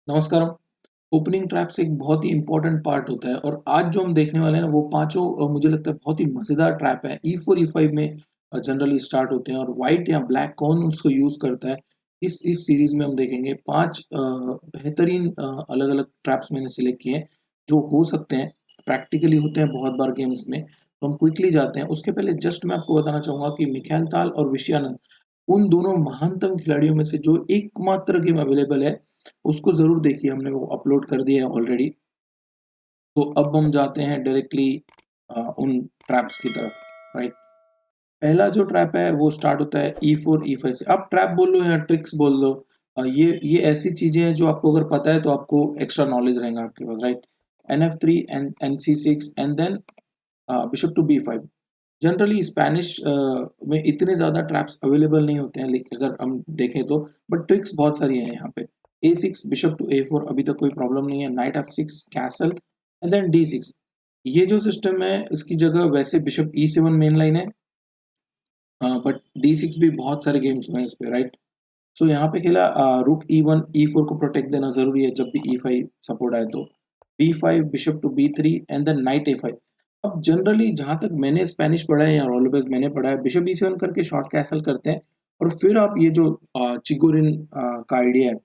नमस्कार। Opening traps एक बहुत ही इम्पोर्टेंट पार्ट होता है और आज जो हम देखने वाले हैं ना वो पाँचों मुझे लगता है बहुत ही मज़ेदार ट्रैप हैं। ई4 ई5 में जनरली स्टार्ट होते हैं और व्हाइट या ब्लैक कौन उसको यूज़ करता है, इस सीरीज़ में हम देखेंगे। 5 बेहतरीन अलग-अलग ट्रैप्स मैंने सिलेक्ट किए हैं, जो हो सकते हैं, प्रैक्टिकली होते हैं बहुत बार गेम्स में। तो हम क्विकली जाते हैं। उसके पहले जस्ट मैं आपको बताना चाहूँगा कि मिखाइल ताल और विषयानंद उन दोनों महानतम खिलाड़ियों में से जो एकमात्र गेम अवेलेबल है, उसको ज़रूर देखिए, हमने वो अपलोड कर दिया है ऑलरेडी। तो अब हम जाते हैं डायरेक्टली उन ट्रैप्स की तरफ, राइट? पहला जो ट्रैप है वो स्टार्ट होता है ई4 ई5 से। आप ट्रैप बोल लो या ट्रिक्स बोल लो, ये ऐसी चीज़ें हैं जो आपको अगर पता है तो आपको एक्स्ट्रा नॉलेज रहेगा आपके पास, राइट? एन3 N N C six and then bishop to B five. Generally Spanish में इतने ज़्यादा ट्रैप्स अवेलेबल नहीं होते हैं, लेकिन अगर हम देखें तो बट ट्रिक्स बहुत सारी हैं यहाँ पे। ए6 बिशप टू ए4 अभी तक कोई प्रॉब्लम नहीं है। नाइट एफ6 कैसल एंड देन डी6। ये जो सिस्टम है इसकी जगह वैसे बिशप ई7 मेन लाइन है, बट डी6 भी बहुत सारे गेम्स हुए हैं इस पे, राइट? सो यहाँ पे खेला रुक ई1 ई4 को प्रोटेक्ट देना जरूरी है जब भी ई5 सपोर्ट आए तो। बी5 बिशप टू बी3 एंड देन नाइट ए5। अब जनरली जहां तक मैंने स्पेनिश पढ़ा है या ऑलवेज मैंने पढ़ा है, बिशप ई7 करके शॉर्ट कैसल करते हैं और फिर आप ये जो चिगोरिन का आइडिया है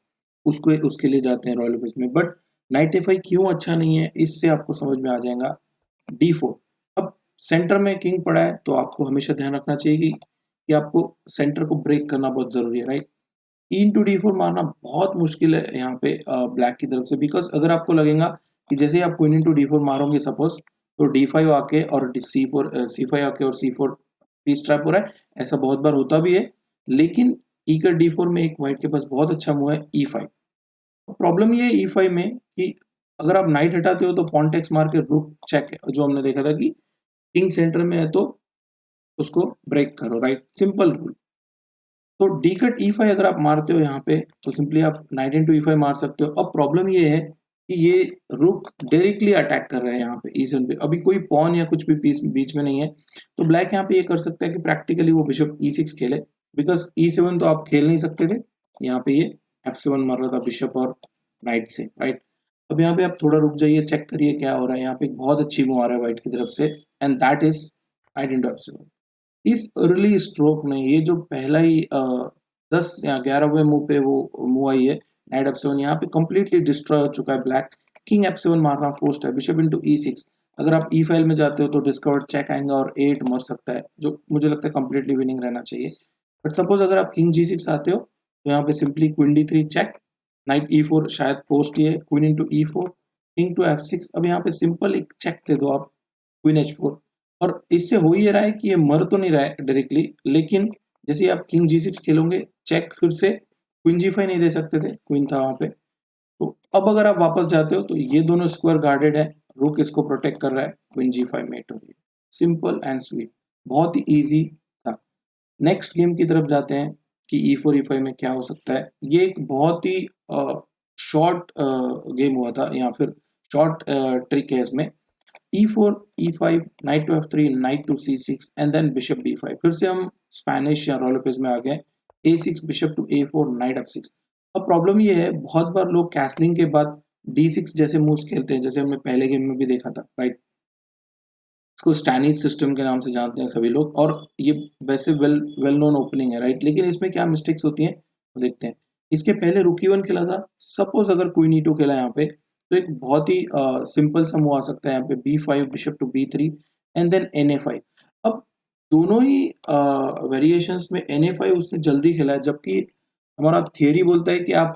उसको उसके लिए जाते हैं रॉयल ओलंपिक्स में। बट नाइट ए5 क्यों अच्छा नहीं है इससे आपको समझ में आ जाएगा। डी4। अब सेंटर में किंग पड़ा है तो आपको हमेशा ध्यान रखना चाहिए कि आपको सेंटर को ब्रेक करना बहुत जरूरी है, right? E into D four मारना बहुत मुश्किल है यहाँ पे ब्लैक की तरफ से, बिकॉज अगर आपको लगेगा कि जैसे ही आप क्वीन इंटू डी फोर मारोगे सपोज, तो डी फाइव आके और सी फाइव आके और सी फोर पीस ट्रैप हो रहा है। ऐसा बहुत बार होता भी है, लेकिन ई कर डी फोर में एक व्हाइट के पास बहुत अच्छा मूव है ई फाइव। प्रॉब्लम ये है ई फाइव में कि अगर आप नाइट हटाते हो तो पॉन्टेक्स मार के रुक चेक है, जो हमने देखा था कि किंग सेंटर में है तो उसको ब्रेक करो, राइट? Simple rule. तो डी कट ई फाइव अगर आप मारते हो यहाँ पे तो सिंपली आप नाइट इंटू ई फाइव मार सकते हो। अब प्रॉब्लम ये है कि ये रुक डायरेक्टली अटैक कर रहे हैं यहाँ पे ईसन पे, अभी कोई पॉन या कुछ भी पीस बीच में नहीं है। तो ब्लैक यहाँ पे ये कर सकता है कि प्रैक्टिकली वो बिशप ई सिक्स खेले, बिकॉज ई सेवन तो आप खेल नहीं सकते थे। यहाँ पे ये एफ सेवन मार रहा था बिशप और नाइट से, राइट? अब यहाँ पे आप थोड़ा रुक जाइए, चेक करिए क्या हो रहा है। यहाँ पे एक बहुत अच्छी मूव आ रहा है व्हाइट की तरफ से, and that is night into F seven. इस अर्ली स्ट्रोक में ये जो पहला ही 10 या 11वें मूव पे वो मूव आई है नाइट एफ सेवन, यहाँ पे कंप्लीटली डिस्ट्रॉय हो चुका है ब्लैक। किंग एफ सेवन मारना फोर्स्ड है, बिशप इंटू ई सिक्स। अगर आप ई फाइव में जाते हो तो डिस्कवर्ड चेक आएगा और 8 मर सकता है, जो मुझे लगता है कंप्लीटली विनिंग रहना चाहिए। बट सपोज अगर आप किंग जी सिक्स आते हो तो यहाँ पे simply queen D three check, knight E four शायद पोस्ट ही है, queen into E four, king to F six. अब यहाँ पे सिंपल एक चेक दे दो आप, क्वीन एच फोर। और इससे हो ये रहा है कि ये मर तो नहीं रहा है डायरेक्टली, लेकिन जैसे ही आप किंग जी सिक्स खेलोगे चेक, फिर से क्वीन जी फाइव नहीं दे सकते थे, क्वीन था वहां पे। तो अब अगर आप वापस जाते हो तो ये दोनों स्क्वायर गार्डेड है, रुक इसको प्रोटेक्ट कर रहा है, क्वीन जी फाइव मेट हो रही है। सिंपल एंड स्वीट, बहुत ही ईजी था। नेक्स्ट गेम की तरफ जाते हैं कि ई फोर ई फाइव में क्या हो सकता है। ये एक बहुत ही शॉर्ट गेम हुआ था, या फिर शॉर्ट ट्रिक है इसमें। e4 e5 knight to f3 knight to c6 and then bishop b5। फिर से हम स्पेनिश या रोलोपेज में आ गए। a6 bishop to a4 night f6। अब प्रॉब्लम ये है, बहुत बार लोग कैसलिंग के बाद d6 जैसे मूव्स खेलते हैं, जैसे हमने पहले गेम में भी देखा था, राइट? इसको स्टैनिश सिस्टम के नाम से जानते हैं सभी लोग, और ये वैसे वेल नोन ओपनिंग है, राइट? लेकिन इसमें क्या मिस्टेक्स होती हैं तो देखते हैं। इसके पहले रुक ई1 खेला था। सपोज अगर क्वीन ई2 खेला यहाँ पे तो एक बहुत ही सिंपल सा मूव आ सकता है यहाँ पे, बी5 बिशप टू बी3 and then N A five. अब दोनों ही वेरिएशंस में एन ए फाइव उसने जल्दी खेला है, जबकि हमारा थियरी बोलता है कि आप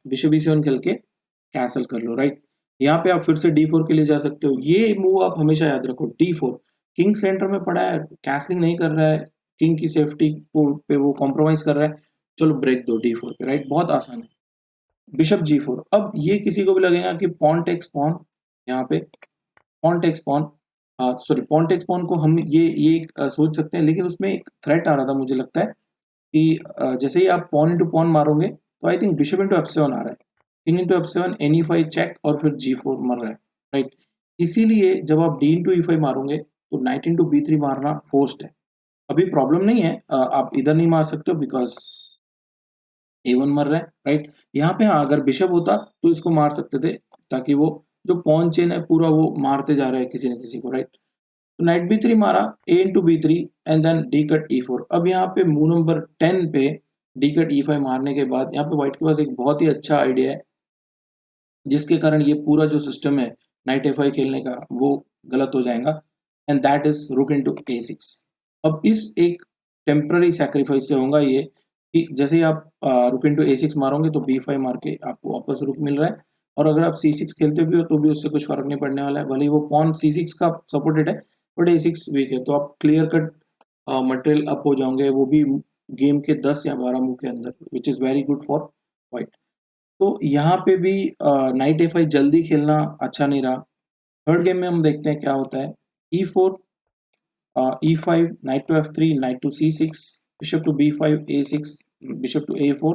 बिशप ई7 खेल के कैंसिल कर लो, राइट? यहाँ पे आप फिर से d4 के लिए जा सकते हो। ये मूव आप हमेशा याद रखो, d4। किंग सेंटर में पड़ा है, कैसलिंग नहीं कर रहा है, किंग की सेफ्टी को पे वो कॉम्प्रोमाइज कर रहा है, चलो ब्रेक दो d4 पे, राइट? बहुत आसान है। Bishop g4। अब ये किसी को भी लगेगा कि पॉन टेक्स पॉन, यहाँ पे pawn takes pawn, sorry pawn takes pawn को हम ये एक सोच सकते हैं, लेकिन उसमें एक थ्रेट आ रहा था मुझे लगता है कि जैसे ही आप पॉन इंटू पॉन मारोगे तो I think bishop into F seven आ रहा है, king into F seven, N E five check और फिर जी फोर मर रहा है, राइट? इसीलिए जब आप डी इंटू ई फाइव मारोगे तो नाइट इंटू बी थ्री मारना फोर्स्ड है। अभी प्रॉब्लम नहीं है, आप इधर नहीं मार सकते हो बिकॉज A1 मर रहा है, राइट। यहाँ पे हाँ, अगर बिशप होता तो इसको मार सकते थे, ताकि वो जो पॉन चेन है पूरा वो मारते जा रहा है किसी न किसी को, राइट। तो नाइट B3 मारा, A into B3 and then D cut E4। अब यहाँ पे मूव नंबर 10 पे D कट E5 मारने के बाद यहाँ पे व्हाइट के पास एक बहुत ही अच्छा आइडिया है, जिसके कारण ये पूरा जो सिस्टम है नाइट A5 खेलने का वो गलत हो जाएगा, एंड दैट इज रुक इनटू A6। अब इस एक टेम्पररी सैक्रिफाइस से होगा ये कि जैसे ही आप रुक इनटू A6 मारोगे तो B5 मार के आपको वापस रुक मिल रहा है, और अगर आप C6 खेलते भी हो तो भी उससे कुछ फर्क नहीं पड़ने वाला है, भले ही वो पॉन C6 का सपोर्टेड है बट A6 वीक है, तो आप क्लियर कट मटेरियल अप हो जाओगे, वो भी गेम के 10 या 12 मूव के अंदर, which is very good for white. तो यहाँ पे भी नाइट A5 जल्दी खेलना अच्छा नहीं रहा। थर्ड गेम में हम देखते हैं क्या होता है। E4, E5, knight to F3, knight to C6, bishop to B5, A6, bishop to A4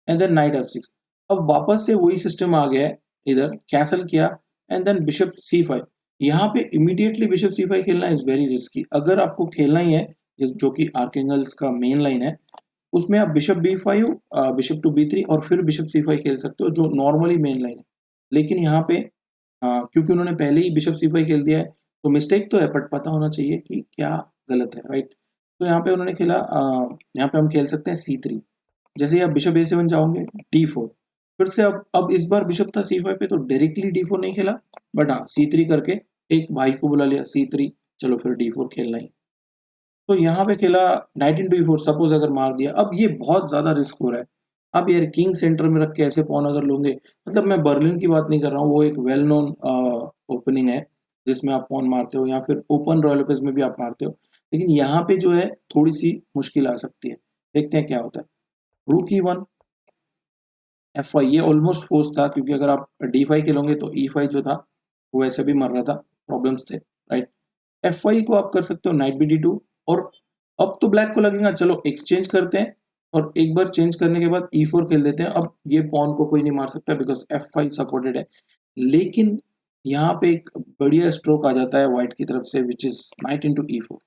and then knight F6। अब वापस से वही सिस्टम आ गया है, इधर कैसल किया एंड देन बिशप C5। यहाँ पे इमीडिएटली बिशप C5 खेलना इज वेरी रिस्की। अगर आपको खेलना ही है जो कि आर्केंगल्स का मेन लाइन है, उसमें आप bishop B5, bishop to B3 और फिर बिशप C5 खेल सकते हो, जो नॉर्मली मेन लाइन है। लेकिन यहाँ पे क्योंकि उन्होंने पहले ही बिशप C5 खेल दिया है, तो मिस्टेक तो है बट पता होना चाहिए कि क्या गलत है, राइट। तो यहाँ पे उन्होंने खेला, यहाँ पे हम खेल सकते हैं C3। जैसे ही आप बिशप A7 जाओगे, D4। फिर से अब इस बार बिशप था C5 पे, तो डायरेक्टली D4 नहीं खेला, बट हाँ C3 करके एक भाई को बुला लिया C3, चलो फिर D4 खेलना ही। तो यहाँ पे खेला नाइट इंटू E4, सपोज अगर मार दिया, अब ये बहुत ज्यादा रिस्क हो रहा है। अब यार किंग सेंटर में रख के ऐसे पॉन अगर लोगे, मतलब मैं बर्लिन की बात नहीं कर रहा हूँ, वो एक वेल नोन ओपनिंग है जिसमें आप पॉन मारते हो, या फिर ओपन रॉयल ओपेस में भी आप मारते हो, लेकिन यहाँ पे जो है थोड़ी सी मुश्किल आ सकती है। देखते हैं क्या होता है। रूक E1, F5, ये ऑलमोस्ट फोर्स था, क्योंकि अगर आप D5 खेलोगे तो E5 जो था वो वैसे भी मर रहा था, प्रॉब्लम्स थे, राइट। F5 को आप कर सकते हो नाइट BD2, और अब तो ब्लैक को लगेगा चलो एक्सचेंज करते हैं, और एक बार चेंज करने के बाद E4 खेल देते हैं। अब ये पॉन को कोई नहीं मार सकता बिकॉज F5 सपोर्टेड है, लेकिन यहाँ पे एक बढ़िया स्ट्रोक आ जाता है व्हाइट की तरफ से, which is night into E4।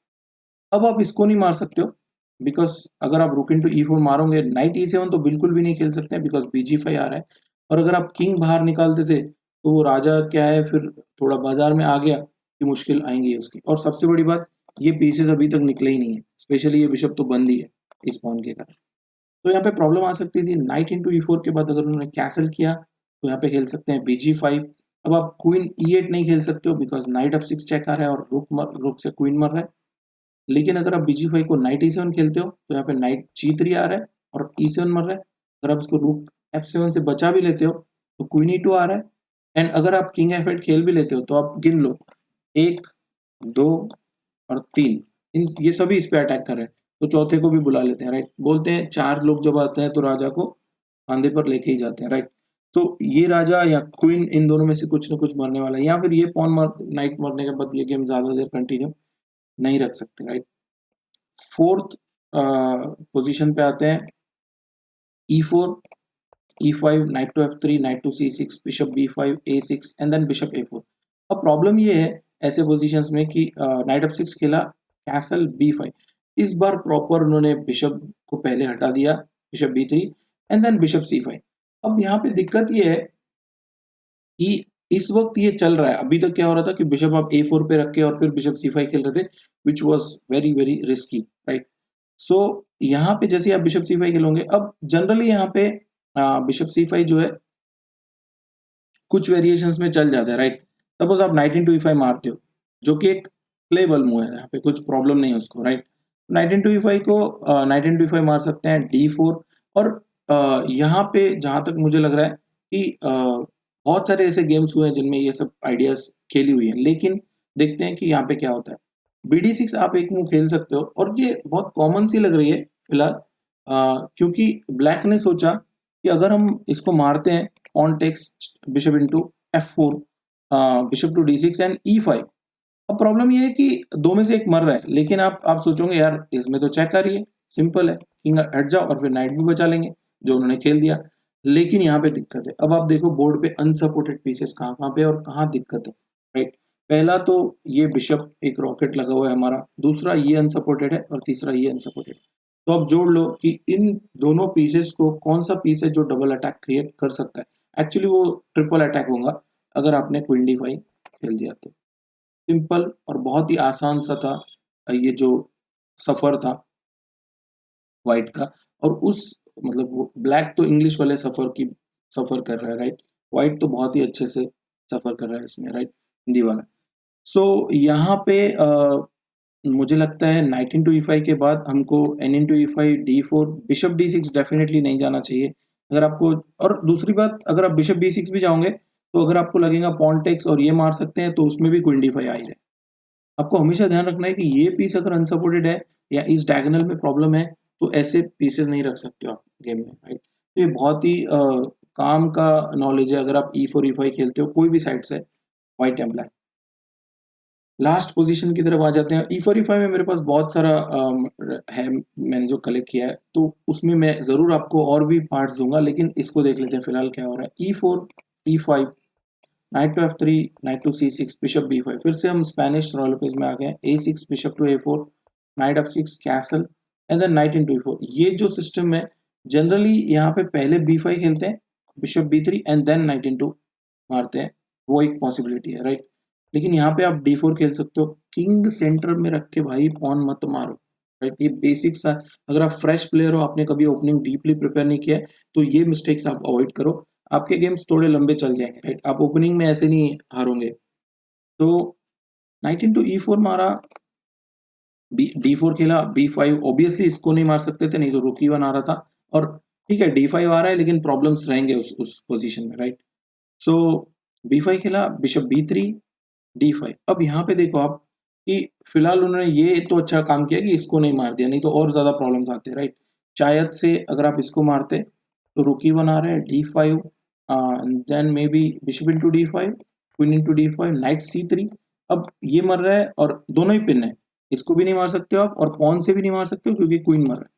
अब आप इसको नहीं मार सकते हो, बिकॉज अगर आप रुक इंटू E4 मारोगे, नाइट E7 तो बिल्कुल भी नहीं खेल सकते हैं बिकॉज BG5 आ रहा है, और अगर आप किंग बाहर निकालते थे तो वो राजा क्या है, फिर थोड़ा बाजार में आ गया कि मुश्किल आएंगी उसकी। और सबसे बड़ी बात, ये पीसेस अभी तक निकले ही नहीं है, स्पेशली ये बिशप तो बंद ही है इस पॉन के कारण। तो यहाँ पे प्रॉब्लम आ सकती थी। नाइट इंटू E4 के बाद अगर उन्होंने कैसल किया तो यहाँ पे खेल सकते हैं BG5। अब आप क्वीन E8 नहीं खेल सकते हो बिकॉज नाइट F6 चेक आ रहा है और रुक से क्वीन मर रहा है। लेकिन अगर आप BG5 को नाइट E7 खेलते हो तो यहाँ पे नाइट G3 आ रहा है और E7 मर रहा है। अगर आप इसको रुक F7 से बचा भी लेते हो तो क्वीन E2 आ रहा है, एंड अगर आप किंग F8 खेल भी लेते हो तो आप गिन लो, 1, 2 और 3, इन ये सभी इस पे अटैक कर रहे हैं, तो चौथे को भी बुला लेते हैं, राइट। बोलते हैं 4 लोग जब आते हैं तो राजा को कंधे पर लेके ही जाते हैं, राइट। तो ये राजा या क्वीन इन दोनों में से कुछ न कुछ मरने वाला है, या फिर ये नाइट मरने के बाद ये गेम ज्यादा देर कंटिन्यू नहीं रख सकते, राइट। फोर्थ पोजीशन पे आते हैं, E4, E5, knight to F3, knight to C6, bishop B5, A6 and then bishop A4। अब प्रॉब्लम ये है ऐसे पोजीशंस में कि नाइट F6 खेला, कैसल B5, इस बार प्रॉपर उन्होंने बिशप को पहले हटा दिया, bishop B3 and then bishop C5। अब यहाँ पे दिक्कत ये है कि इस वक्त ये चल रहा है, अभी तक क्या हो रहा था कि बिशप आप A4 पे रख के और फिर बिशप C5 खेल रहे थे, which was very very risky, right. So यहाँ पे जैसे आप बिशप C5 खेलोगे, अब जनरली यहाँ पे बिशप C5 जो है कुछ वेरिएशंस में चल जाता है, राइट। सपोज आप नाइट इंटू E5 मारते हो, जो कि एक प्लेबल मूव है, यहाँ पे कुछ प्रॉब्लम नहीं है उसको, राइट। नाइट इंटू E5 को नाइट इंटू E5 मार सकते हैं D4, और यहाँ पे जहां तक मुझे लग रहा है कि बहुत सारे ऐसे गेम्स हुए हैं जिनमें ये सब आइडियाज खेली हुई है, लेकिन देखते हैं कि यहाँ पे क्या होता है। BD6 आप एक मूव खेल सकते हो, और ये बहुत कॉमन सी लग रही है फिलहाल, क्योंकि ब्लैक ने सोचा कि अगर हम इसको मारते हैं on takes bishop into F4, bishop to D6 and E5। अब प्रॉब्लम ये है कि दो में से एक मर रहा है, लेकिन आप सोचोगे यार इसमें तो चेक आ रही है, सिंपल है, किंग हट जाओ और फिर नाइट भी बचा लेंगे, जो उन्होंने खेल दिया। लेकिन यहाँ पे दिक्कत है, अब आप देखो बोर्ड पे अनसपोर्टेड पीसेस कहाँ कहाँ पे और कहाँ दिक्कत है, राइट। पहला तो ये बिशप एक रॉकेट लगा हुआ है हमारा, दूसरा ये अनसपोर्टेड है, और तीसरा ये अनसपोर्टेड। तो आप जोड़ लो कि इन दोनों पीसेस को कौन सा पीस है जो डबल अटैक क्रिएट कर सकता है। एक्चुअली वो ट्रिपल अटैक होगा अगर आपने क्वीन डी फाइव खेल दिया तो। सिंपल और बहुत ही आसान सा था ये जो सफर था व्हाइट का। और उस मतलब वो ब्लैक तो इंग्लिश वाले सफर की सफर कर रहा है, राइट। व्हाइट तो बहुत ही अच्छे से सफर कर रहा है इसमें, राइट, हिंदी वाला। सो यहाँ पे मुझे लगता है नाइट इंटू ई फाइव के बाद हमको N into E five D four bishop D six definitely नहीं जाना चाहिए अगर आपको। और दूसरी बात, अगर आप बिशप बी सिक्स भी जाओगे तो अगर आपको लगेगा पॉन टेक्स और ये मार सकते हैं तो उसमें भी क्वीन डी फाइव आ ही जाए। आपको हमेशा ध्यान रखना है कि ये पीस अगर अनसपोर्टेड है या इस डायगोनल में प्रॉब्लम है तो ऐसे पीसेस नहीं रख सकते हो आप गेम में, राइट। तो ये बहुत ही काम का नॉलेज है अगर आप ई फोर ई फाइव खेलते हो कोई भी साइड से, व्हाइट या ब्लैक। लास्ट पोजीशन की तरफ आ जाते हैं। ई फोर ई फाइव में मेरे पास बहुत सारा है, मैंने जो कलेक्ट किया है तो उसमें मैं ज़रूर आपको और भी पार्ट्स दूंगा, लेकिन इसको देख लेते हैं फिलहाल क्या हो रहा है। E four E five, knight to F three, knight to C six, bishop B five. फिर से हम स्पेनिश रॉयल पेज में आ गए। A six, bishop to A four, knight F six, castle, and then knight into A four. ये जो system है generally यहाँ पे पहले बी फाइव खेलते हैं, bishop B three and then knight into मारते हैं, वो एक पॉसिबिलिटी है, राइट। लेकिन यहाँ पे आप डी फोर खेल सकते हो, किंग सेंटर में रख के भाई पॉन मत मारो, राइट। ये बेसिक सा, अगर आप फ्रेश प्लेयर हो, आपने कभी ओपनिंग डीपली प्रिपेयर नहीं किया है तो ये मिस्टेक्स आप अवॉइड करो, आपके गेम्स थोड़े लंबे चल जाएंगे, राइट। आप ओपनिंग में ऐसे नहीं हारोगे। तो नाइट इंटू ई फोर मारा, डी फोर खेला, बी फाइव, ऑब्वियसली इसको नहीं मार सकते थे, नहीं तो रुक वन आ रहा था। और ठीक है डी फाइव आ रहा है लेकिन प्रॉब्लम्स रहेंगे उस पोजीशन में, राइट। सो बी फाइव खेला, bishop B three, D five. अब यहाँ पे देखो आप कि फिलहाल उन्होंने ये तो अच्छा काम किया कि इसको नहीं मार दिया, नहीं तो और ज्यादा प्रॉब्लम्स आते, राइट। शायद से अगर आप इसको मारते तो रुकी बना रहे हैं D five, then maybe bishop into D five, queen into D five, knight C three. अब ये मर रहा है और दोनों ही पिन है, इसको भी नहीं मार सकते हो आप और पॉन से भी नहीं मार सकते हो क्योंकि क्वीन मर रहा है।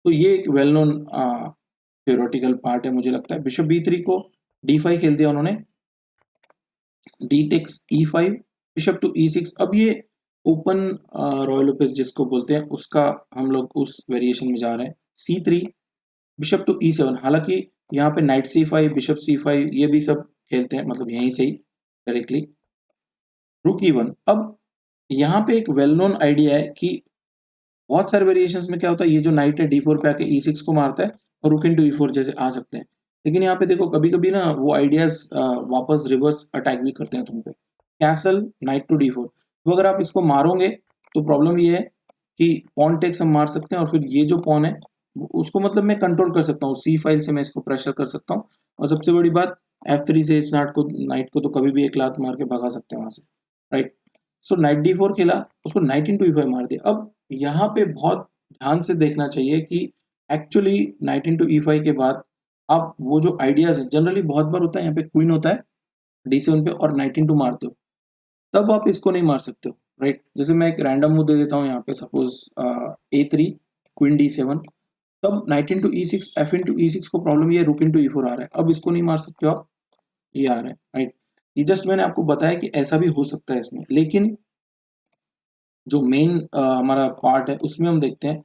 तो ये एक वेल नोन थ्योरेटिकल पार्ट है मुझे लगता है। बिशप बी थ्री को डी फाइव खेल दिया उन्होंने, D takes E five, bishop to E six. अब ये ओपन रॉयल ओपेस जिसको बोलते हैं उसका हम लोग उस वेरिएशन में जा रहे हैं। C three, bishop to E seven. हालांकि यहाँ पे knight C five, bishop C five ये भी सब खेलते हैं, मतलब यहीं से ही डायरेक्टली। रुक ई वन। अब यहाँ पे एक वेल नोन आइडिया है कि बहुत सारे वेरिएशंस में क्या होता है, ये जो नाइट है डी फोर पे आके ई सिक्स को मारता है और रुक इंटू ई फोर जैसे आ सकते हैं। लेकिन यहाँ पे देखो कभी कभी ना वो आइडियाज वापस रिवर्स अटैक भी करते हैं तुम पे। Castle, knight to D four. तो अगर आप इसको मारोगे तो प्रॉब्लम ये है कि पॉन टेक्स हम मार सकते हैं और फिर ये जो पॉन है उसको मतलब मैं कंट्रोल कर सकता हूँ, सी फाइल से मैं इसको प्रेशर कर सकता हूँ। और सबसे बड़ी बात, एफ थ्री से इस नाइट को तो कभी भी एक लात मार के भगा सकते हैं वहां से, राइट। सो नाइट डी फोर खेला, उसको नाइट इंटू ई फाइव मार दिया। अब यहाँ पे बहुत ध्यान से देखना चाहिए कि actually night into E five के बाद आप वो जो आइडियाज है, जनरली बहुत बार होता है यहाँ पे क्वीन होता है डी सेवन पे और नाइट इंटू मारते हो, तब आप इसको नहीं मार सकते हो, राइट। जैसे मैं एक रैंडम मूव दे देता हूँ यहाँ पे, सपोज ए थ्री, क्वीन डी सेवन, तब नाइट इंटू ई सिक्स, एफ इंटू ई सिक्स को प्रॉब्लम ये रुक इंटू ई फोर आ रहा है, अब इसको नहीं मार सकते हो आप, ये आ रहा है, राइट। ये जस्ट मैंने आपको बताया कि ऐसा भी हो सकता है इसमें, लेकिन जो मेन हमारा पार्ट है उसमें हम देखते हैं।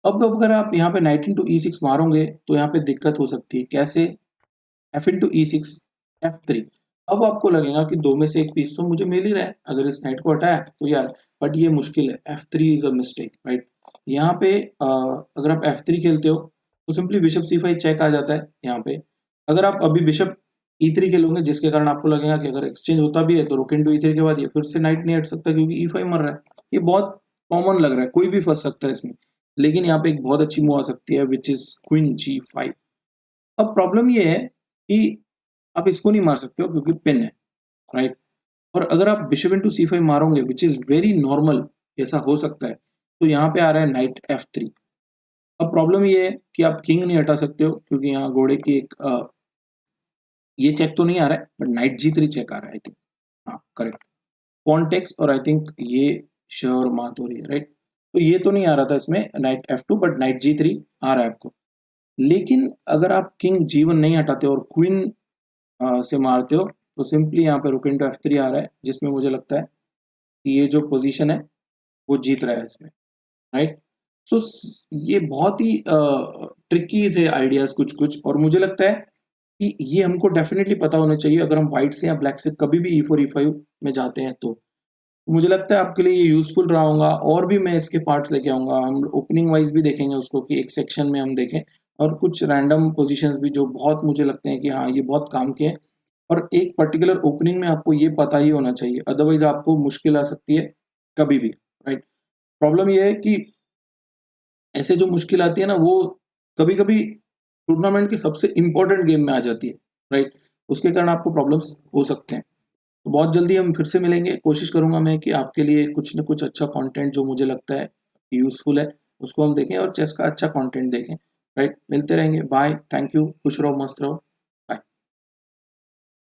अब अगर आप यहाँ पे नाइट इंटू ई सिक्स मारोगे तो यहाँ पे दिक्कत हो सकती है। कैसे? एफ इंटू ई सिक्स, एफ थ्री। अब आपको लगेगा कि दो में से एक पीस तो मुझे मिल ही रहा है अगर इस नाइट को हटाया तो यार, बट ये मुश्किल है, F three is a mistake, right. यहाँ पे अगर आप एफ थ्री खेलते हो तो simply bishop C five check आ जाता है यहाँ पे। अगर आप अभी बिशप ई थ्री खेलोगे जिसके कारण आपको लगेगा कि अगर एक्सचेंज होता भी है तो रुक इंटू ई थ्री के बाद ये फिर से नाइट नहीं हट सकता क्योंकि ई फाइव मर रहा है। ये बहुत कॉमन लग रहा है, कोई भी फंस सकता है इसमें। लेकिन यहाँ पे एक बहुत अच्छी मूव आ सकती है which is queen G five. अब प्रॉब्लम ये है कि आप इसको नहीं मार सकते हो क्योंकि पिन है, राइट। और अगर आप बिशप इंटू सी फाइव मारोगे विच इज वेरी नॉर्मल, ऐसा हो सकता है, तो यहाँ पे आ रहा है नाइट एफ थ्री। अब प्रॉब्लम ये है कि आप किंग नहीं हटा सकते हो क्योंकि यहाँ घोड़े की एक ये चेक तो नहीं आ रहा है but knight G three check आ रहा है, आई थिंक। हाँ करेक्ट, कॉन्टेक्स, और आई थिंक ये श्योर मात हो रही है, राइट। तो ये तो नहीं आ रहा था इसमें knight F two, but knight G three आ रहा है आपको। लेकिन अगर आप किंग जी वन नहीं हटाते और क्वीन से मारते हो तो सिंपली यहाँ पे रुक इंटू एफ थ्री आ रहा है, जिसमें मुझे लगता है कि ये जो पोजीशन है वो जीत रहा है इसमें, राइट। सो ये बहुत ही ट्रिकी थे आइडियाज कुछ कुछ, और मुझे लगता है कि ये हमको डेफिनेटली पता होना चाहिए अगर हम व्हाइट से या ब्लैक से कभी भी E4 E5 में जाते हैं तो। मुझे लगता है आपके लिए ये यूजफुल रहा होगा, और भी मैं इसके पार्ट्स लेके आऊंगा। हम ओपनिंग वाइज भी देखेंगे उसको कि एक सेक्शन में हम देखें, और कुछ रैंडम पोजीशंस भी जो बहुत मुझे लगते हैं कि हाँ ये बहुत काम के हैं। और एक पर्टिकुलर ओपनिंग में आपको ये पता ही होना चाहिए, अदरवाइज आपको मुश्किल आ सकती है कभी भी, राइट। प्रॉब्लम ये है कि ऐसे जो मुश्किल आती है ना, वो कभी कभी टूर्नामेंट के सबसे इंपॉर्टेंट गेम में आ जाती है, राइट। उसके कारण आपको प्रॉब्लम्स हो सकते हैं। तो बहुत जल्दी हम फिर से मिलेंगे। कोशिश करूंगा मैं कि आपके लिए कुछ न कुछ अच्छा कंटेंट जो मुझे लगता है यूजफुल है उसको हम देखें, और चेस का अच्छा कंटेंट देखें, राइट। मिलते रहेंगे, बाय, थैंक यू, खुश रहो, मस्त रहो।